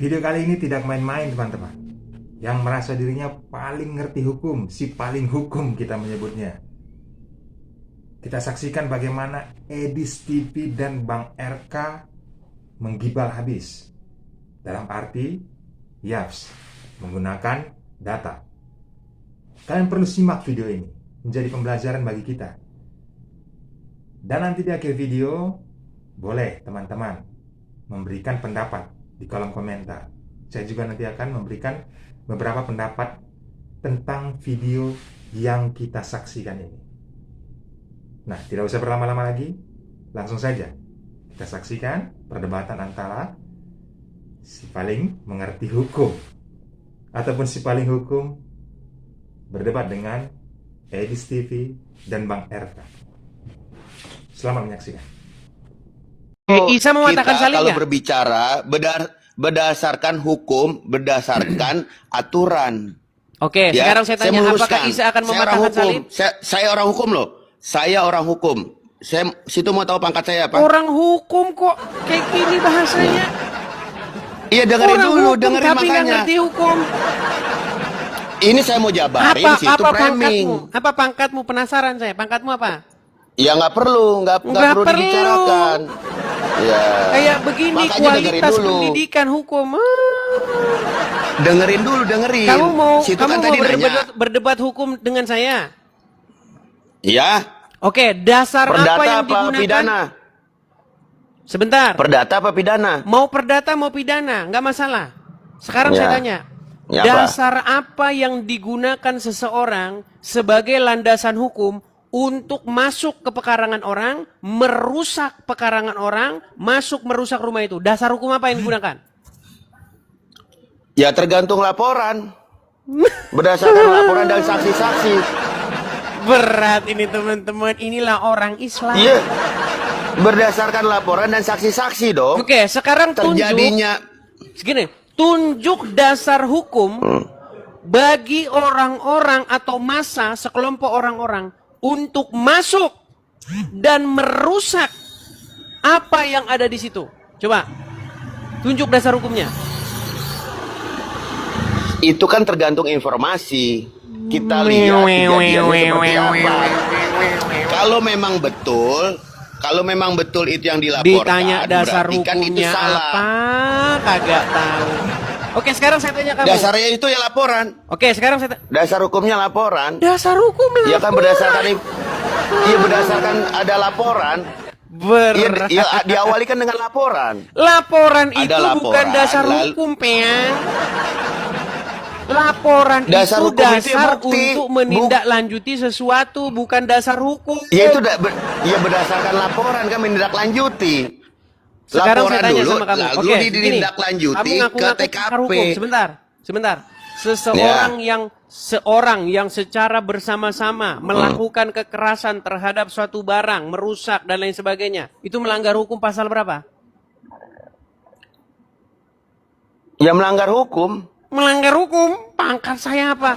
Video kali ini tidak main-main teman-teman. Yang merasa dirinya paling ngerti hukum, si paling hukum kita menyebutnya. Kita saksikan bagaimana Edis TV dan Bang RK menggibal habis. Dalam arti, yaps, menggunakan data. Kalian perlu simak video ini, menjadi pembelajaran bagi kita. Dan nanti di akhir video, boleh teman-teman memberikan pendapat di kolom komentar. Saya juga nanti akan memberikan beberapa pendapat tentang video yang kita saksikan ini. Nah, tidak usah berlama-lama lagi, langsung saja kita saksikan perdebatan antara si paling mengerti hukum ataupun si paling hukum berdebat dengan Edis TV dan Bang RK. Selamat menyaksikan. Isa mengatakan Kita saling kalau nggak? berbicara berdasarkan hukum, berdasarkan aturan. Oke, Ya, sekarang saya tanya, apakah meluruskan. Isa akan Saya orang mematahkan hukum. salib? Saya orang hukum loh. Saya orang hukum. Saya situ mau tahu pangkat saya apa? Orang hukum kok kayak gini bahasanya. Iya, dengerin Orang dulu, hukum dengerin tapi nggak makanya. ngerti hukum. Ini saya mau jabarin Apa situ framing. pangkatmu? Apa pangkatmu? Penasaran saya. Pangkatmu apa? Ya nggak perlu, nggak perlu dibicarakan. Ya. Kayak begini Makanya dengerin kualitas dulu. pendidikan hukum. Dengerin dulu, dengerin. Kamu mau Situ kamu kan mau tadi berdebat hukum dengan saya? Ya. Oke, dasar Perdata apa yang apa digunakan? pidana? Sebentar. Perdata apa pidana? Mau perdata mau pidana, nggak masalah. Sekarang Ya. saya tanya, Ya, dasar apa yang digunakan seseorang sebagai landasan hukum untuk masuk ke pekarangan orang, merusak pekarangan orang, merusak rumah itu? Dasar hukum apa yang digunakan? Ya tergantung laporan. Berdasarkan laporan dan saksi-saksi. Berat ini teman-teman, inilah orang Islam. Iya. Berdasarkan laporan dan saksi-saksi dong. Oke, sekarang Terjadinya tunjuk dasar hukum bagi orang-orang atau massa sekelompok orang-orang untuk masuk dan merusak apa yang ada di situ. Coba, tunjuk dasar hukumnya. itu kan tergantung informasi. Kita lihat kejadiannya seperti apa. Kalau memang betul itu yang dilaporkan, Ditanya dasar berarti kan itu hukumnya salah. apa? Kagak tahu. Oke, sekarang saya tanya kamu. Dasarnya itu ya laporan. Oke, sekarang saya Dasar hukumnya laporan. dasar hukum Ya kan berdasarkan berdasarkan ada laporan. Ya, diawali kan dengan laporan. Laporan Ada itu bukan laporan, dasar hukum, Peang. Laporan Dasar itu hukum itu dasar bukti. untuk menindaklanjuti sesuatu, bukan dasar hukum. Ya itu berdasarkan laporan kan menindaklanjuti. Sekarang Laporan saya tanya dulu, sama kamu. lalu Oke, gini. ditindaklanjuti Kamu ke ngaku-ngaku pakar TKP. hukum. Sebentar. Seorang yang secara bersama-sama melakukan kekerasan terhadap suatu barang, merusak dan lain sebagainya, itu melanggar hukum pasal berapa? Ya melanggar hukum. Melanggar hukum, pangkat saya apa?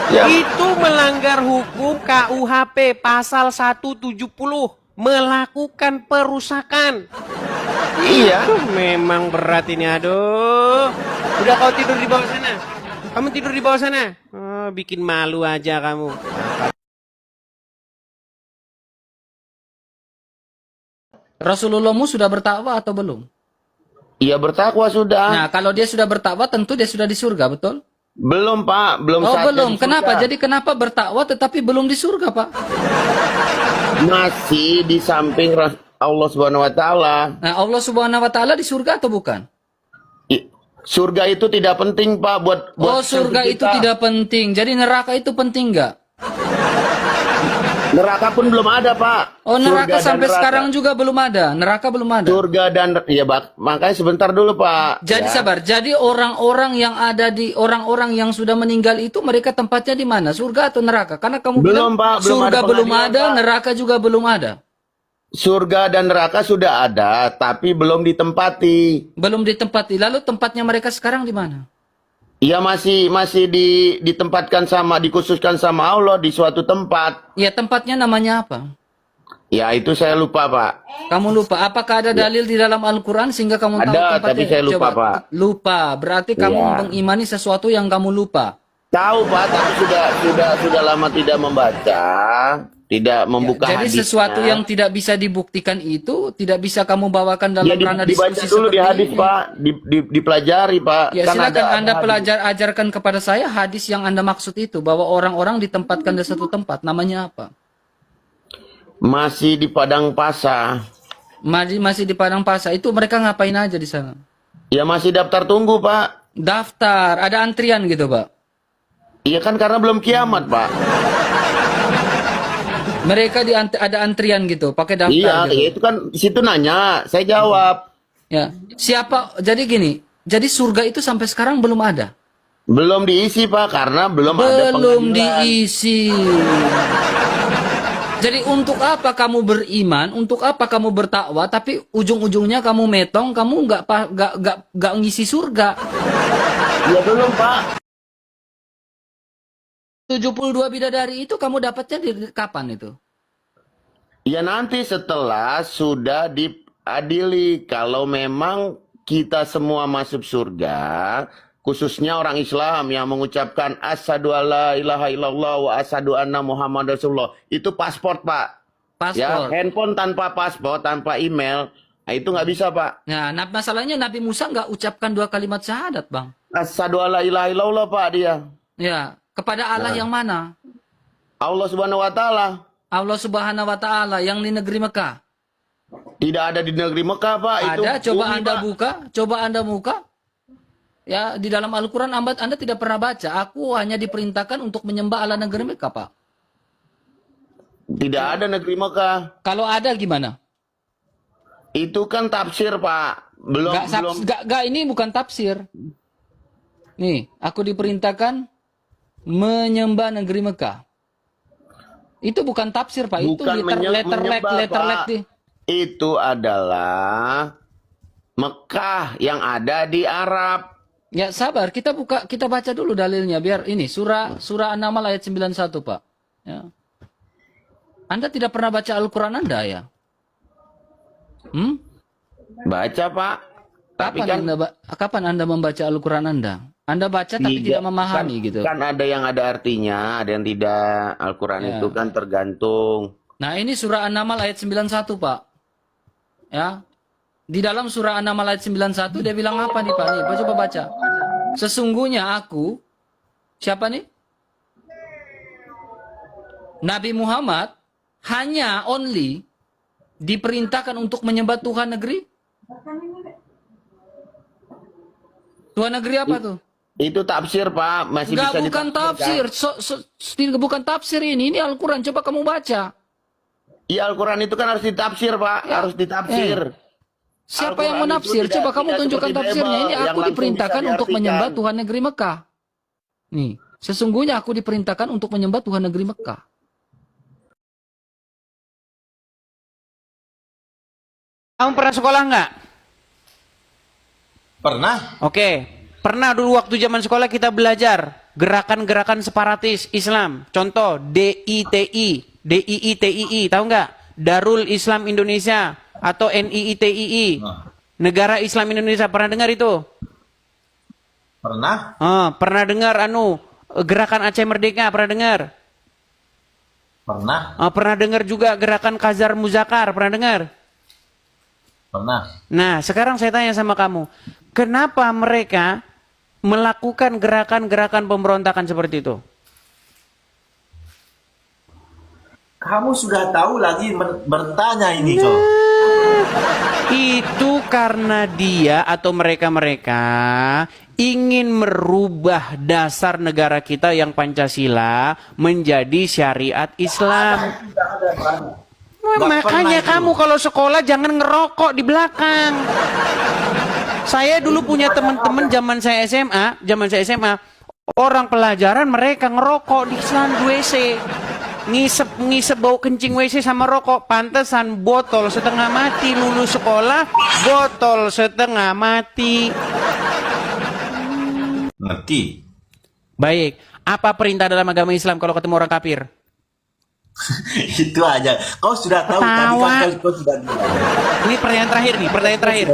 Ya. Itu melanggar hukum KUHP pasal 170, melakukan perusakan. Iya. Memang berat ini, aduh. Udah kau tidur di bawah sana? Kamu tidur di bawah sana? Oh, bikin malu aja kamu. Rasulullahmu sudah bertakwa atau belum? Iya bertakwa sudah. Nah, kalau dia sudah bertakwa tentu dia sudah di surga, betul? Belum Pak, belum Oh, saatnya belum. di Kenapa? surga. Jadi kenapa bertakwa tetapi belum di surga, Pak? Masih di samping Allah Subhanahu wa taala. Nah, Allah Subhanahu wa taala di surga atau bukan? Surga itu tidak penting Pak buat Oh, surga itu kita. tidak penting. Jadi neraka itu penting nggak? Neraka pun belum ada Pak. Oh, neraka Surga dan sampai neraka. sekarang juga belum ada. Neraka belum ada. Surga dan ya makanya sebentar dulu Pak. Jadi Ya. sabar. Jadi orang-orang yang ada di orang-orang yang sudah meninggal itu mereka tempatnya di mana? Surga atau neraka? Karena kamu Belum, bilang Pak. Belum surga ada belum pengadilan, ada, Pak. neraka juga belum ada. Surga dan neraka sudah ada, tapi belum ditempati. Belum ditempati. Lalu tempatnya mereka sekarang di mana? Iya masih ditempatkan dikhususkan sama Allah di suatu tempat. Ya, tempatnya namanya apa? Ya itu saya lupa Pak. Kamu lupa. Apakah ada dalil di dalam Al-Quran sehingga kamu tahu Ada, tempatnya? tapi saya lupa, Coba. Pak. Lupa. Berarti kamu Iya. mengimani sesuatu yang kamu lupa. Tahu Pak, tapi sudah lama tidak membaca, tidak membuka Jadi hadisnya. sesuatu yang tidak bisa dibuktikan itu tidak bisa kamu bawakan dalam Ya ranah dibaca diskusi dulu di seperti hadis ini. Pak, dipelajari Pak. Ya Kan silakan ada Anda hadis. ajarkan kepada saya hadis yang Anda maksud itu, bahwa orang-orang ditempatkan di satu tempat. Namanya apa? Masih di Padang Pasah. Masih di Padang Pasah. Itu mereka ngapain aja di sana? Ya masih daftar tunggu Pak. Daftar, ada antrian gitu, Pak. Iya kan karena belum kiamat Pak. Mereka ada antrian gitu, pakai daftar Iya, gitu. itu kan situ nanya, saya jawab. Ya, siapa? Jadi gini, jadi surga itu sampai sekarang belum ada. Belum diisi Pak karena belum ada Belum pengadilan. diisi. Jadi untuk apa kamu beriman? Untuk apa kamu bertakwa? Tapi ujung-ujungnya kamu metong, kamu nggak ngisi surga. Ya belum Pak. 72 bidadari itu kamu dapatnya di kapan itu? Ya nanti setelah sudah diadili kalau memang kita semua masuk surga, khususnya orang Islam yang mengucapkan asyhadu alla ilaha illallah wa asyhadu anna Muhammad Rasulullah, itu paspor Pak. Ya, Paspor. handphone tanpa paspor, tanpa email, nah itu nggak bisa Pak. Nah, masalahnya Nabi Musa nggak ucapkan 2 kalimat syahadat, Bang. Asyhadu alla ilaha illallah Pak dia. Ya, kepada Allah yang mana? Allah Subhanahu wa taala. Allah Subhanahu wa taala yang di negeri Mekah. Tidak ada di negeri Mekah Pak. Itu Ada, coba bumi, Anda Pak. buka, coba Anda buka. Ya, di dalam Al-Quran Anda tidak pernah baca. Aku hanya diperintahkan untuk menyembah Allah negeri Mekah, Pak. Tidak ada negeri Mekah. Kalau ada gimana? Itu kan tafsir Pak. Belum. Ini bukan tafsir. Nih, aku diperintahkan menyembah negeri Mekah. Itu bukan tafsir, Pak. Itu Bukan menyembah, Pak. di. Itu adalah Mekah yang ada di Arab. Ya, sabar, kita baca dulu dalilnya biar ini surah An-Naml ayat 91, Pak. Ya. Anda tidak pernah baca Al-Qur'an Anda ya? Baca Pak. Tapi kan Kapan Anda membaca Al-Qur'an Anda? Anda baca tapi tidak memahami gitu. Kan ada yang ada artinya, ada yang tidak. Al-Quran Ya. itu kan tergantung. Nah, ini surah An-Naml ayat 91, Pak. Ya. Di dalam surah An-Naml ayat 91 dia bilang apa nih, Pak? Nih, coba baca. Sesungguhnya aku, siapa nih? Nabi Muhammad hanya diperintahkan untuk menyembah Tuhan negeri. Tuhan negeri apa tuh? Itu tafsir Pak, masih Enggak, bisa bukan ditafsirkan. tafsir. Bukan tafsir ini Al-Quran. Coba kamu baca. Iya Al-Quran itu kan harus ditafsir Pak, Ya. harus ditafsir. Siapa yang Al-Quran menafsir? itu Coba kamu tidak tunjukkan seperti tafsirnya. Bible Ini yang aku langsung diperintahkan bisa untuk diartikan. menyembah Tuhan negeri Mekah. Nih, sesungguhnya aku diperintahkan untuk menyembah Tuhan negeri Mekah. Kamu pernah sekolah nggak? Pernah? Oke. Pernah dulu waktu zaman sekolah kita belajar gerakan-gerakan separatis Islam. Contoh DIITII, tahu nggak? Darul Islam Indonesia atau NIITII. Negara Islam Indonesia, pernah dengar itu? Pernah? Pernah dengar gerakan Aceh Merdeka, pernah dengar? Pernah? Pernah dengar juga gerakan Kazar Muzakar, pernah dengar? Pernah. Nah, sekarang saya tanya sama kamu, kenapa mereka melakukan gerakan-gerakan pemberontakan seperti itu? Kamu sudah tahu lagi bertanya ini, Cok. Itu karena dia atau mereka-mereka ingin merubah dasar negara kita yang Pancasila menjadi syariat Islam. Makanya kamu kalau sekolah jangan ngerokok di belakang. Saya dulu punya teman-teman zaman saya SMA, orang pelajaran mereka ngerokok di selang WC. Ngisep bau kencing WC sama rokok. Pantesan botol setengah mati lulus sekolah, botol setengah mati. Ngerti. Baik, apa perintah dalam agama Islam kalau ketemu orang kafir? Itu aja. Kau sudah tahu tadi kan Ketawa. kau sudah bilang. Ini pertanyaan terakhir nih, pertanyaan terakhir.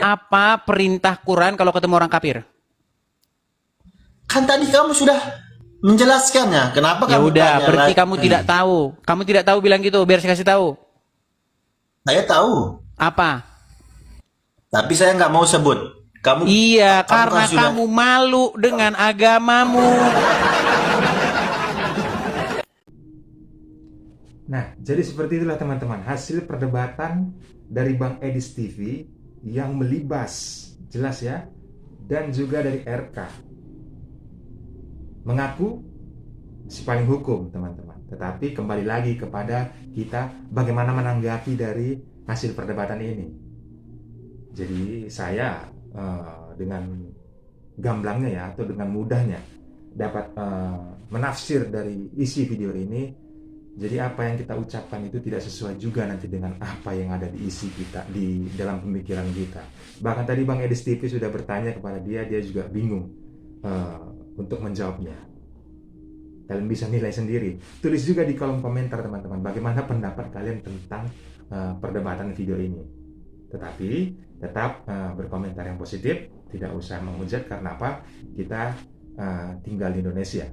Apa perintah Quran kalau ketemu orang kafir? Kan tadi kamu sudah menjelaskannya. Kenapa Ya kamu udah, tanya berarti lagi? kamu tidak tahu. Kamu tidak tahu bilang gitu, biar saya kasih tahu. Saya tahu, Apa? tapi saya nggak mau sebut. Kamu Iya, kamu karena kan sudah kamu malu dengan agamamu. Nah, jadi seperti itulah teman-teman, hasil perdebatan dari Bang Edis TV yang melibas, jelas ya, dan juga dari RK. Mengaku si paling hukum, teman-teman. Tetapi kembali lagi kepada kita bagaimana menanggapi dari hasil perdebatan ini. Jadi saya dengan gamblangnya ya, atau dengan mudahnya dapat menafsir dari isi video ini. Jadi apa yang kita ucapkan itu tidak sesuai juga nanti dengan apa yang ada di isi kita, di dalam pemikiran kita. Bahkan tadi Bang Edis TV sudah bertanya kepada dia juga bingung untuk menjawabnya. Kalian bisa nilai sendiri. Tulis juga di kolom komentar teman-teman, bagaimana pendapat kalian tentang perdebatan video ini. Tetapi tetap berkomentar yang positif, tidak usah menghujat. Karena apa? Kita tinggal di Indonesia,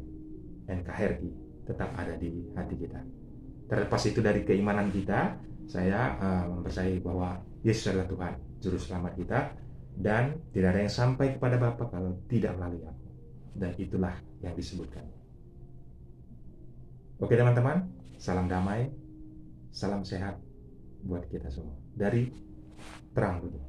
NKRI tetap ada di hati kita. Terlepas itu dari keimanan kita, saya mempercayai bahwa Yesus adalah Tuhan, Juru Selamat kita, dan tidak ada yang sampai kepada Bapa kalau tidak melalui aku. Dan itulah yang disebutkan. Oke teman-teman, salam damai, salam sehat buat kita semua dari Terang Dunia.